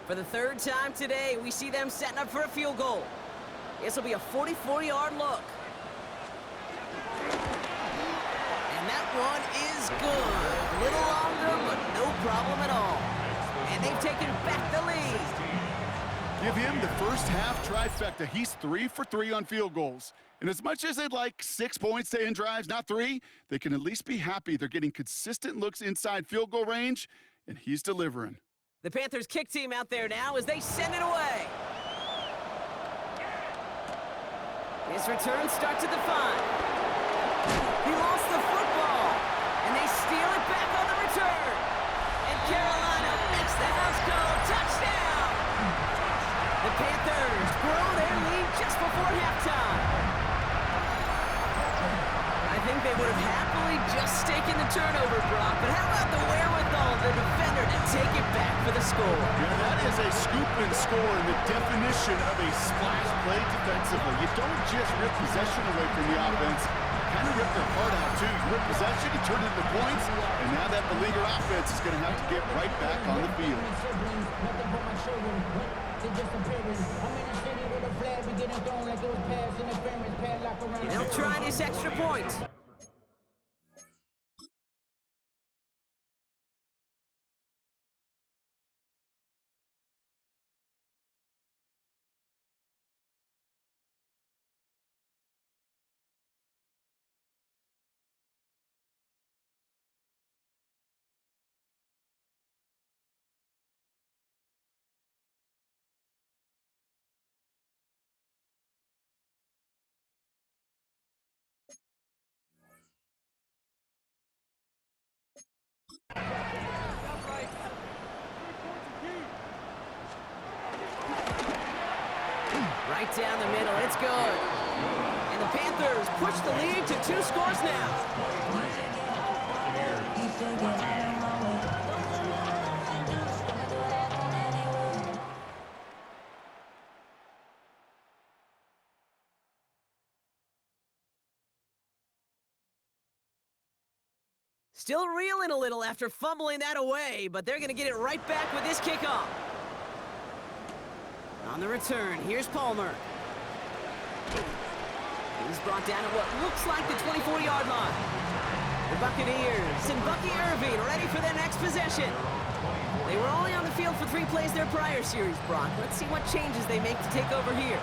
For the third time today, we see them setting up for a field goal. This will be a 44-yard look. And that one is good. A little longer, but no problem at all. And they've taken back the lead. Give him the first half trifecta. He's 3 for 3 on field goals. And as much as they'd like 6 points to end drives, not 3, they can at least be happy they're getting consistent looks inside field goal range, and he's delivering. The Panthers kick team out there now as they send it away. His return starts at the 5. He lost the football, and they steal it back on the return. And Carolina makes the house call. Touchdown! The Panthers grow their lead just before halftime. I think they would have happily just taken the turnover, Brock, but how about the wherewithal of the defender to take it back for the score? Yeah, that is a scoop and score in the definition of a splash play defensively. You don't just rip possession away from the offense, you kind of rip their heart out too. You rip possession, you turn it into points, and now that beleaguered offense is going to have to get right back on the field. You don't try this extra point. Right down the middle, it's good. And the Panthers push the lead to 2 scores now. Still reeling a little after fumbling that away, but they're going to get it right back with this kickoff. On the return, here's Palmer. He's brought down at what looks like the 24-yard line. The Buccaneers and Bucky Irving ready for their next possession. They were only on the field for 3 plays their prior series, Brock. Let's see what changes they make to take over here.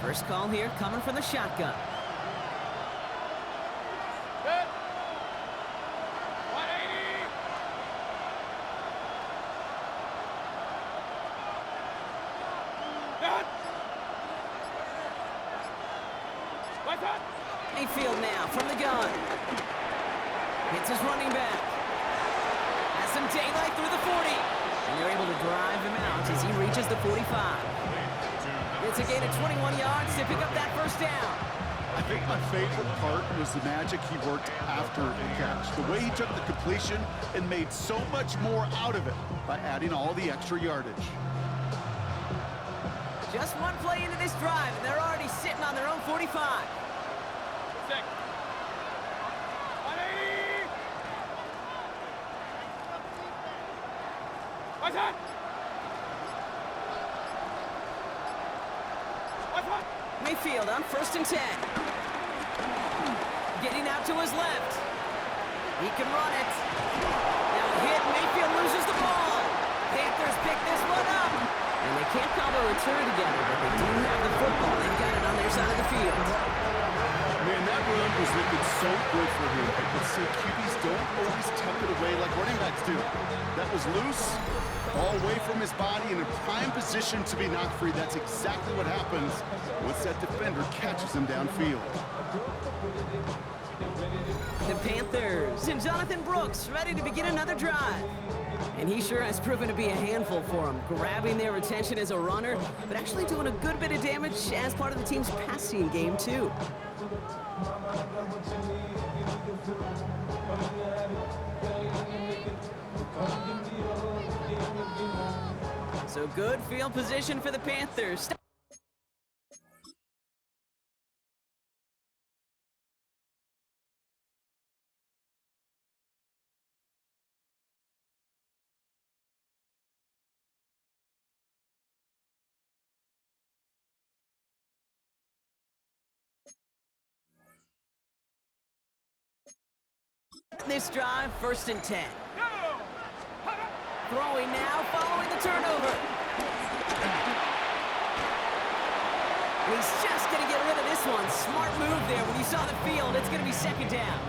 First call here coming from the shotgun. Good. 180. Good. What's that? Mayfield now from the gun. Hits his running back. Has some daylight through the 40. And they're able to drive him out as he reaches the 45. It's a gain of 21 yards to pick up that first down. I think my favorite part was the magic he worked after the catch. The way he took the completion and made so much more out of it by adding all the extra yardage. Just one play into this drive, and they're already sitting on their own 45. 6. 180. What's that? Mayfield on 1st and 10. Getting out to his left. He can run it. Now a hit, Mayfield loses the ball. Panthers pick this one up. And they can't call a return together, but they do have the football. They've got it on their side of the field. Man, that run was looking so good for him. But see, QBs don't always tuck it away like running backs do. That was loose, ball away from his body in a prime position to be knocked free. That's exactly what happens once that defender catches him downfield. The Panthers and Jonathan Brooks ready to begin another drive. And he sure has proven to be a handful for them, grabbing their attention as a runner, but actually doing a good bit of damage as part of the team's passing game, too. So good field position for the Panthers. This drive, 1st and 10. Throwing now, following the turnover. And he's just going to get rid of this one. Smart move there. When you saw the field, it's going to be 2nd down.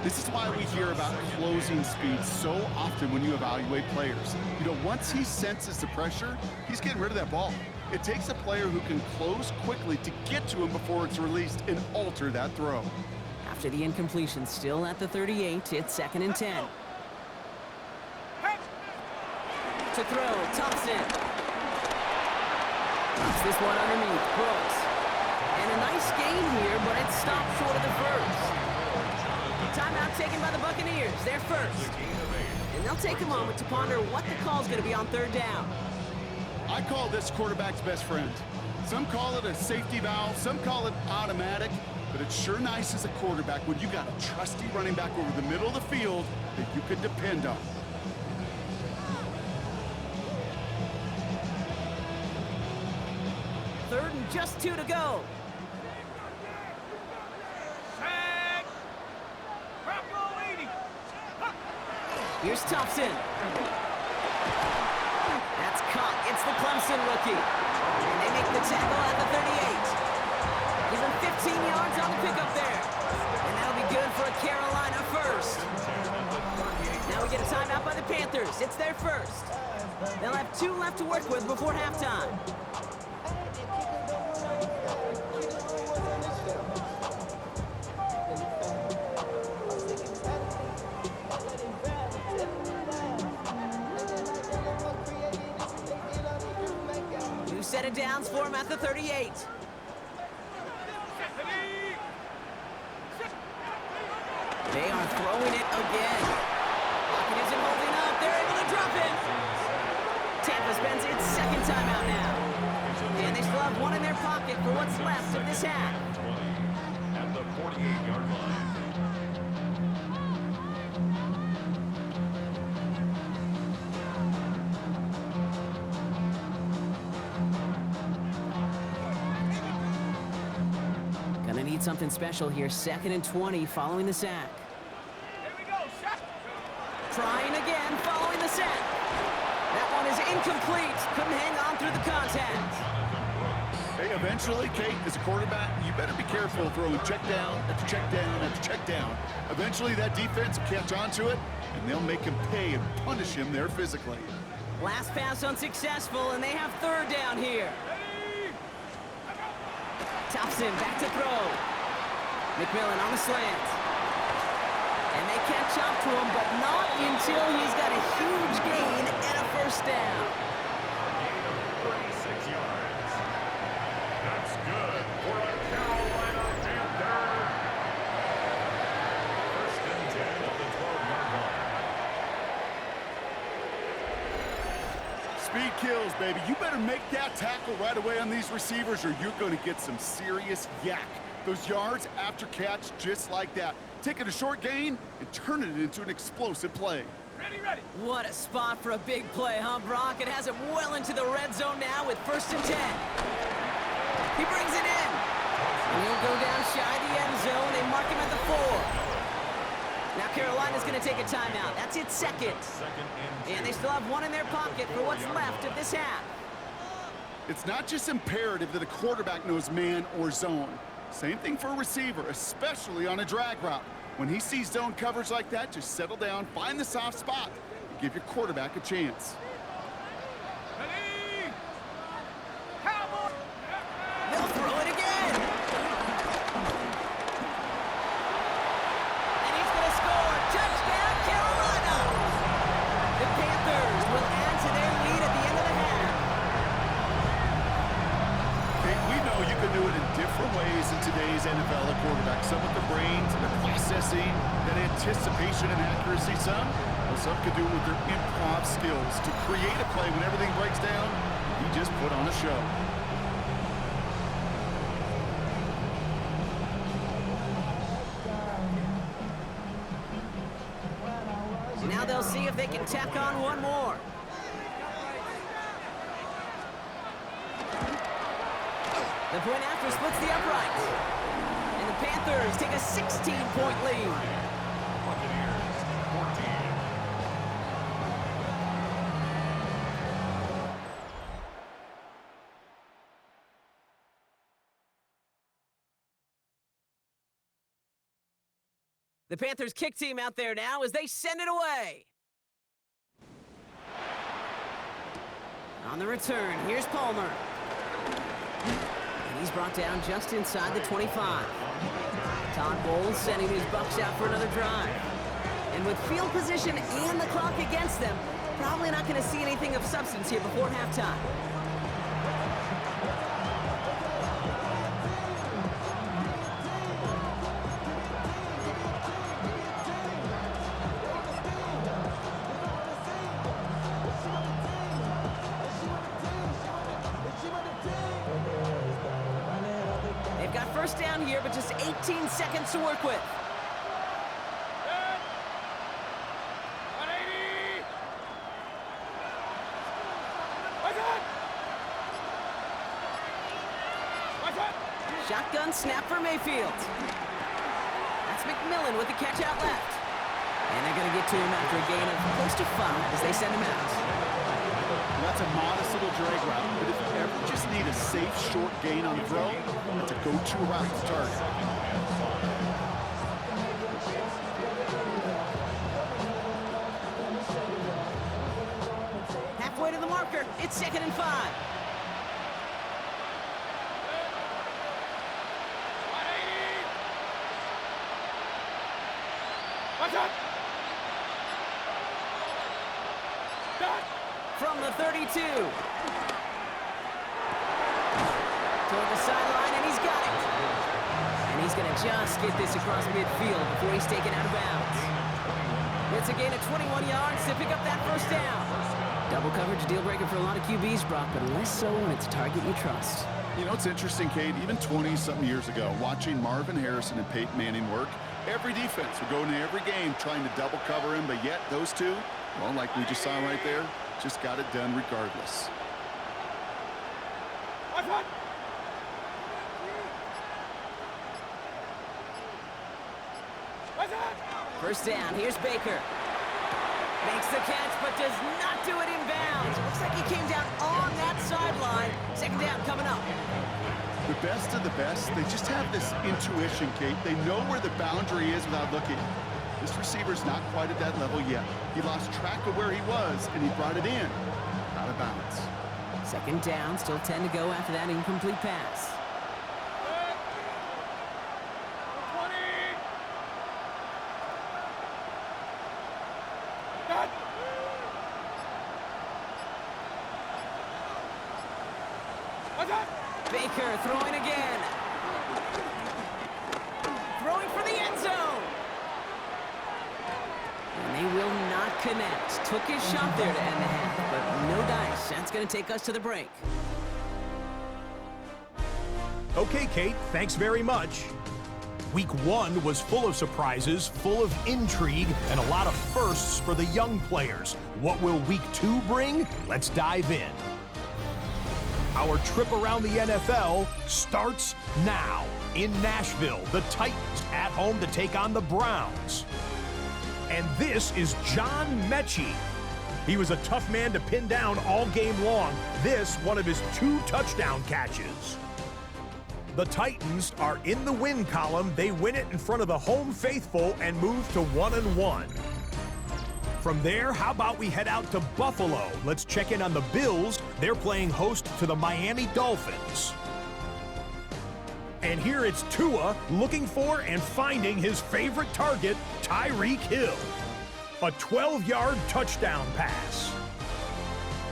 This is why we hear about closing speed so often when you evaluate players. You know, once he senses the pressure, he's getting rid of that ball. It takes a player who can close quickly to get to him before it's released and alter that throw. After the incompletion, still at the 38, it's 2nd and 10. To throw, Thompson. Keeps this one underneath, Brooks. And a nice gain here, but it's stopped short of the first. Timeout taken by the Buccaneers. They're first. And they'll take a moment to ponder what the call's going to be on 3rd down. I call this quarterback's best friend. Some call it a safety valve, some call it automatic, but it's sure nice as a quarterback when you got a trusty running back over the middle of the field that you can depend on. Third and just 2 to go. Here's Thompson. That's caught. It's the Clemson rookie. And they make the tackle at the 38. Give him 15 yards on the pickup there. And that'll be good for a Carolina first. Now we get a timeout by the Panthers. It's their first. They'll have 2 left to work with before halftime. Set it downs for him at the 38. They are throwing it again. Pocket isn't holding up. They're able to drop it. Tampa spends its 2nd timeout now. And they still have 1 in their pocket for what's left of this half. At the 48-yard line. Something special here. 2nd and 20 following the sack. Here we go, shot. Trying again following the sack. That one is incomplete. Couldn't hang on through the contact. Hey, eventually, Kate, as a quarterback, you better be careful throwing check down after check down after check down. Eventually, that defense will catch on to it, and they'll make him pay and punish him there physically. Last pass unsuccessful, and they have 3rd down here. Thompson back to throw. McMillan on the slant. And they catch up to him, but not until he's got a huge gain and a 1st down. Gain of 36 yards. That's good for a Carolina Panther. 1st and 10 at the 12-yard line. Speed kills, baby. You better make that tackle right away on these receivers or you're going to get some serious yak. Those yards after catch just like that. Taking a short gain and turning it into an explosive play. Ready, ready. What a spot for a big play, huh, Brock? It has it well into the red zone now with 1st and 10. He brings it in. And he'll go down shy of the end zone. They mark him at the 4. Now Carolina's going to take a timeout. That's its 2nd. And they still have 1 in their pocket for what's left of this half. It's not just imperative that a quarterback knows man or zone. Same thing for a receiver, especially on a drag route. When he sees zone coverage like that, just settle down, find the soft spot, and give your quarterback a chance. Ready. Cowboy. They'll throw it again. And he's going to score. Touchdown, Carolina. The Panthers will add to their lead at the end of the half. Okay, we know you can do it in different ways in today's NFL at quarterback. Some with the brains and the processing, that anticipation and accuracy. Some Well, some could do it with their improv skills to create a play when everything breaks down. He just put on a show. Now they'll see if they can tack on one more. The point after splits the uprights. And the Panthers take a 16-point lead. Buccaneers 14. The Panthers kick team out there now as they send it away. On the return, here's Palmer. And he's brought down just inside the 25. Todd Bowles sending his Bucs out for another drive. And with field position and the clock against them, probably not going to see anything of substance here before halftime. They've got first down here, but just 18 seconds to work with. Set. 180. Watch out. Watch out. Shotgun snap for Mayfield. That's McMillan with the catch out left. And they're going to get to him after a gain of close to 5 as they send him out. Well, that's a modest little drag route, but if you ever just need a safe, short gain on the throw, that's a go-to route to target. Halfway to the marker, it's 2nd and 5. 180. Watch out. Done. From the 32. Toward the sideline, and he's got it. And he's going to just get this across midfield before he's taken out of bounds. It's a gain of 21 yards to pick up that first down. Double coverage deal breaker for a lot of QBs, Brock, but less so when it's a target you trust. You know, it's interesting, Kate, even 20-something years ago, watching Marvin Harrison and Peyton Manning work, every defense would go into every game trying to double cover him, but yet those two, well, like we just saw right there, just got it done regardless. Watch out. Watch out. First down, here's Baker. Makes the catch, but does not do it in bounds. Looks like he came down on that sideline. Second down coming up. The best of the best, they just have this intuition, Kate. They know where the boundary is without looking. This receiver's not quite at that level yet. He lost track of where he was, and he brought it in. Out of bounds. Second down, still 10 to go after that incomplete pass. Set. 20. Done. Watch out. Baker throwing again. Throwing for the end zone. And they will not connect. Took his shot there to end the half, but no dice. That's going to take us to the break. Okay, Kate, thanks very much. Week 1 was full of surprises, full of intrigue, and a lot of firsts for the young players. What will Week 2 bring? Let's dive in. Our trip around the NFL starts now. In Nashville, the Titans at home to take on the Browns. And this is John Mechie. He was a tough man to pin down all game long. This, one of his 2 touchdown catches. The Titans are in the win column. They win it in front of the home faithful and move to 1-1. From there, how about we head out to Buffalo? Let's check in on the Bills. They're playing host to the Miami Dolphins. And here it's Tua looking for and finding his favorite target, Tyreek Hill. A 12-yard touchdown pass.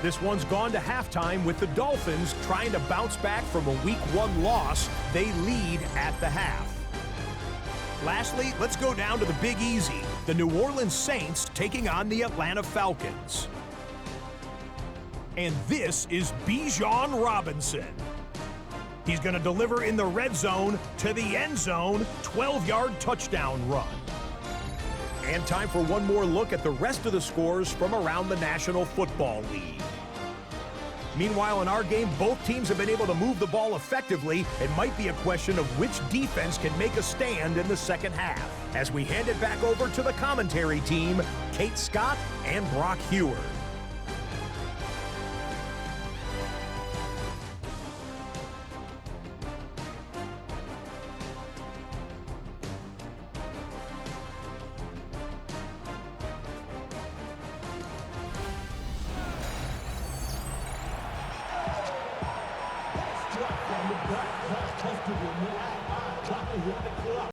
This one's gone to halftime with the Dolphins trying to bounce back from a Week 1 loss. They lead at the half. Lastly, let's go down to the Big Easy. the New Orleans Saints taking on the Atlanta Falcons. And this is Bijan Robinson. He's going to deliver in the red zone to the end zone, 12-yard touchdown run. And time for one more look at the rest of the scores from around the National Football League. Meanwhile, in our game, both teams have been able to move the ball effectively. It might be a question of which defense can make a stand in the second half. As we hand it back over to the commentary team, Kate Scott and Brock Hewer.